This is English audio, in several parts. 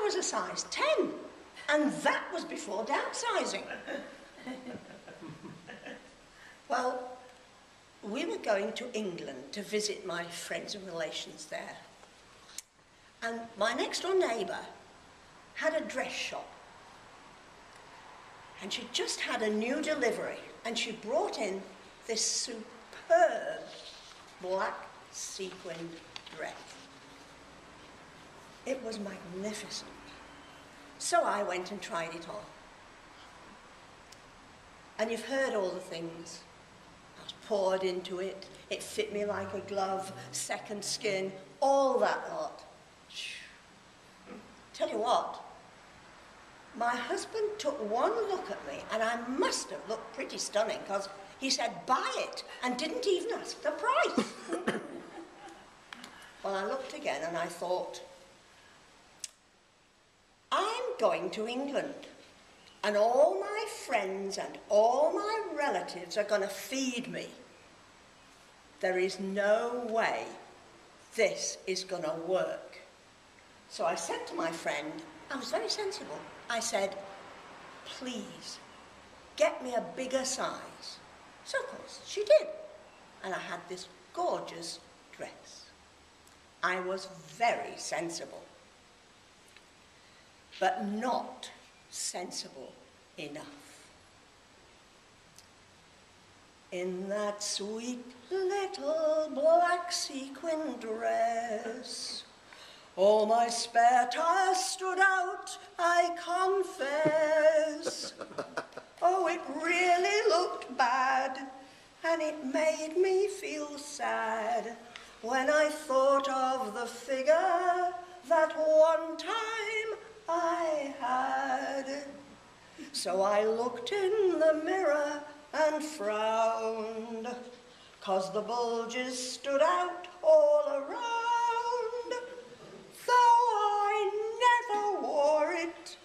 was a size 10, and that was before downsizing. Well, we were going to England to visit my friends and relations there. And my next door neighbour had a dress shop. And she just had a new delivery, and she brought in this superb black sequined dress. It was magnificent. So I went and tried it on. And you've heard all the things. I was poured into it. It fit me like a glove, second skin, all that lot. Tell you what, my husband took one look at me, and I must have looked pretty stunning, because he said, buy it, and didn't even ask the price. Well, I looked again and I thought, I'm going to England, and all my friends and all my relatives are going to feed me. There is no way this is going to work. So I said to my friend, I was very sensible, I said, please, get me a bigger size. So of course she did, and I had this gorgeous dress. I was very sensible, but not sensible enough. In that sweet little black sequin dress, all my spare tires stood out, I confess. Oh, it really looked bad, and it made me feel sad when I thought of the figure that one time I had. So I looked in the mirror and frowned, 'cause the bulges stood out all around. Though I never wore it,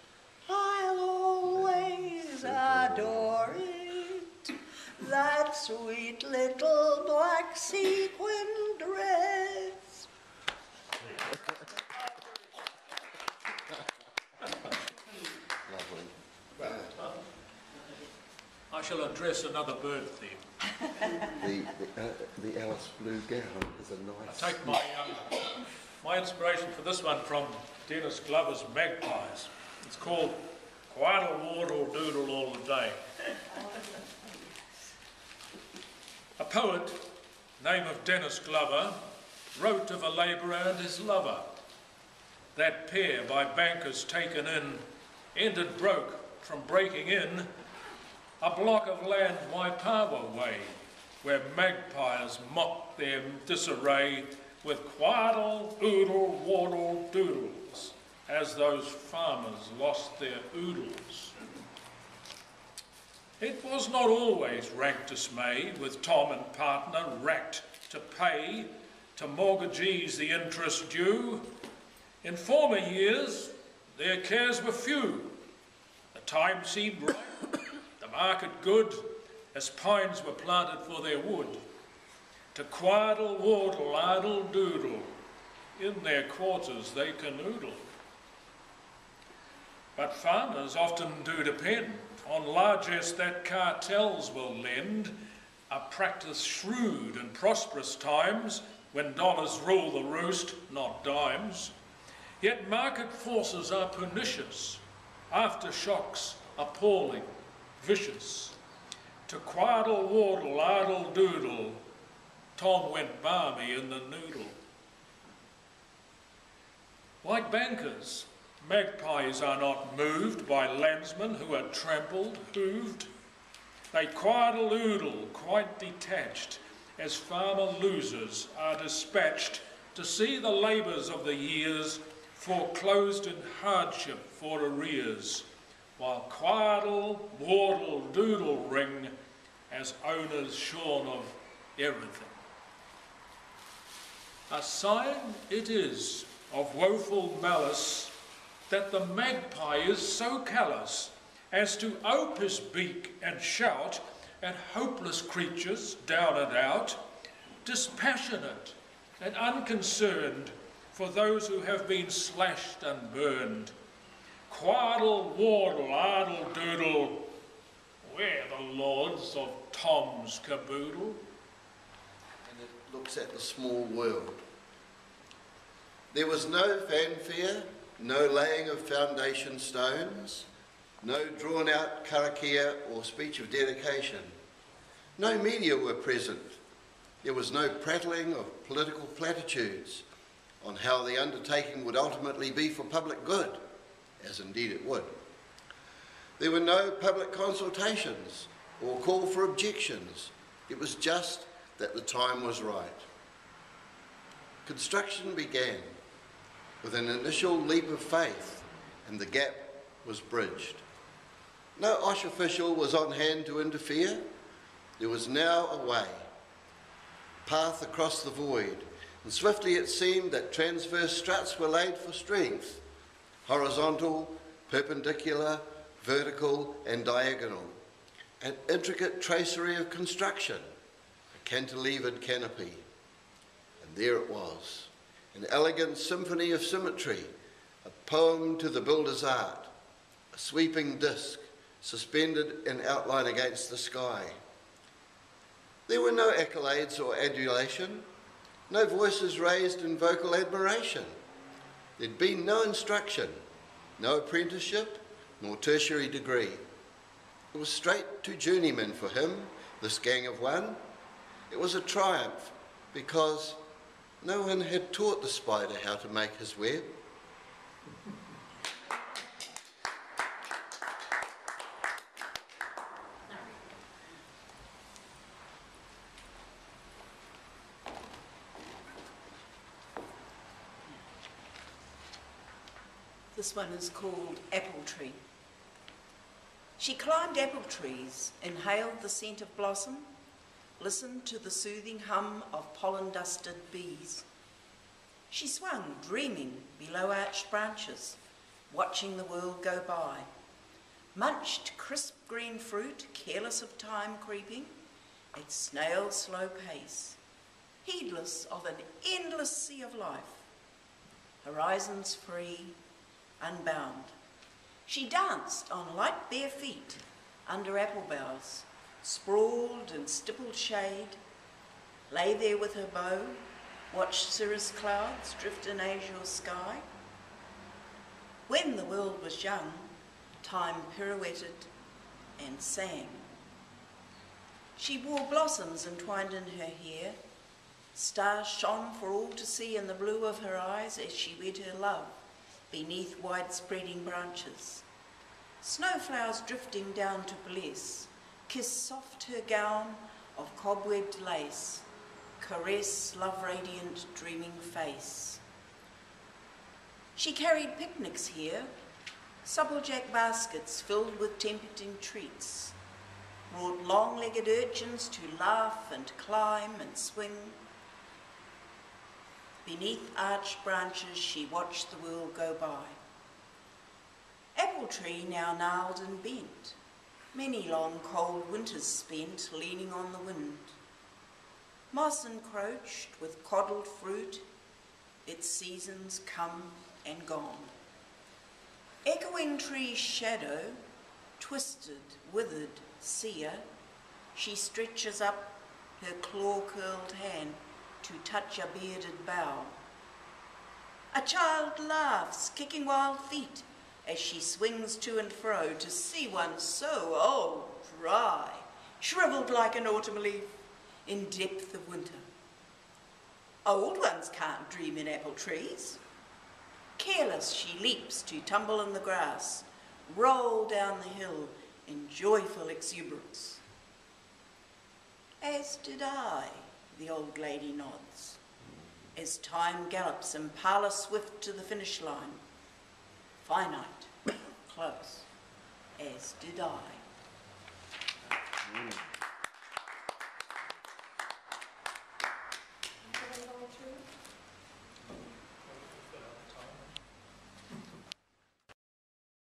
I'll always adore it, that sweet little black sequin dress. Lovely. I shall address another bird theme. The Alice Blue gown is a nice... I take my inspiration for this one from Dennis Glover's Magpies. It's called Quaddle Waddle Doodle All the Day. A poet, name of Dennis Glover, wrote of a labourer and his lover. That pair, by bankers taken in, ended broke from breaking in a block of land Waipawa way, where magpies mocked their disarray with quaddle, oodle, waddle, doodles, as those farmers lost their oodles. It was not always rank dismay, with Tom and partner racked to pay to mortgagees the interest due. In former years, their cares were few. The time seemed right, the market good, as pines were planted for their wood. To quaddle, waddle, idle, doodle, in their quarters they canoodle. But farmers often do depend on largesse that cartels will lend, a practice shrewd in prosperous times, when dollars rule the roost, not dimes. Yet market forces are pernicious, aftershocks appalling, vicious. To quaddle, waddle, idle, doodle, Tom went balmy in the noodle. Like bankers, magpies are not moved by landsmen who are trampled, hooved. They quaddle oodle, quite detached, as farmer losers are dispatched to see the labours of the years foreclosed in hardship for arrears, while quaddle, waddle, doodle ring as owners shorn of everything. A sign it is of woeful malice that the magpie is so callous as to ope his beak and shout at hopeless creatures down and out, dispassionate and unconcerned for those who have been slashed and burned, Quaddle, wardle, ardle, doodle, we're the lords of Tom's caboodle. And it looks at the small world. There was no fanfare, no laying of foundation stones, no drawn-out karakia or speech of dedication. No media were present. There was no prattling of political platitudes on how the undertaking would ultimately be for public good, as indeed it would. There were no public consultations or call for objections. It was just that the time was right. Construction began with an initial leap of faith, and the gap was bridged. No OSH official was on hand to interfere. There was now a way, path across the void, and swiftly it seemed that transverse struts were laid for strength, horizontal, perpendicular, vertical and diagonal, an intricate tracery of construction, a cantilevered canopy. And there it was, an elegant symphony of symmetry, a poem to the builder's art, a sweeping disc suspended in outline against the sky. There were no accolades or adulation, no voices raised in vocal admiration. There'd been no instruction, no apprenticeship, nor tertiary degree. It was straight to journeyman for him, this gang of one. It was a triumph because no one had taught the spider how to make his web. This one is called Apple Tree. She climbed apple trees, inhaled the scent of blossom, listened to the soothing hum of pollen-dusted bees. She swung, dreaming, below arched branches, watching the world go by, munched crisp green fruit, careless of time creeping, at snail's slow pace, heedless of an endless sea of life, horizons free, unbound. She danced on light bare feet under apple boughs, sprawled in stippled shade, lay there with her bow, watched cirrus clouds drift in azure sky. When the world was young, time pirouetted and sang. She wore blossoms entwined in her hair. Stars shone for all to see in the blue of her eyes as she read her love beneath wide-spreading branches. Snowflowers drifting down to bless, kiss soft her gown of cobwebbed lace, caress love-radiant dreaming face. She carried picnics here, supplejack baskets filled with tempting treats, brought long-legged urchins to laugh and climb and swing. Beneath arched branches she watched the world go by. Apple tree now gnarled and bent, many long cold winters spent leaning on the wind. Moss encroached with coddled fruit, its seasons come and gone. Echoing tree's shadow, twisted, withered, sear, she stretches up her claw-curled hand to touch a bearded bough. A child laughs, kicking wild feet, as she swings to and fro to see one so old, dry, shriveled like an autumn leaf in depth of winter. Old ones can't dream in apple trees. Careless she leaps to tumble in the grass, roll down the hill in joyful exuberance. As did I, the old lady nods, as time gallops impala swift to the finish line. Finite, close, as did I.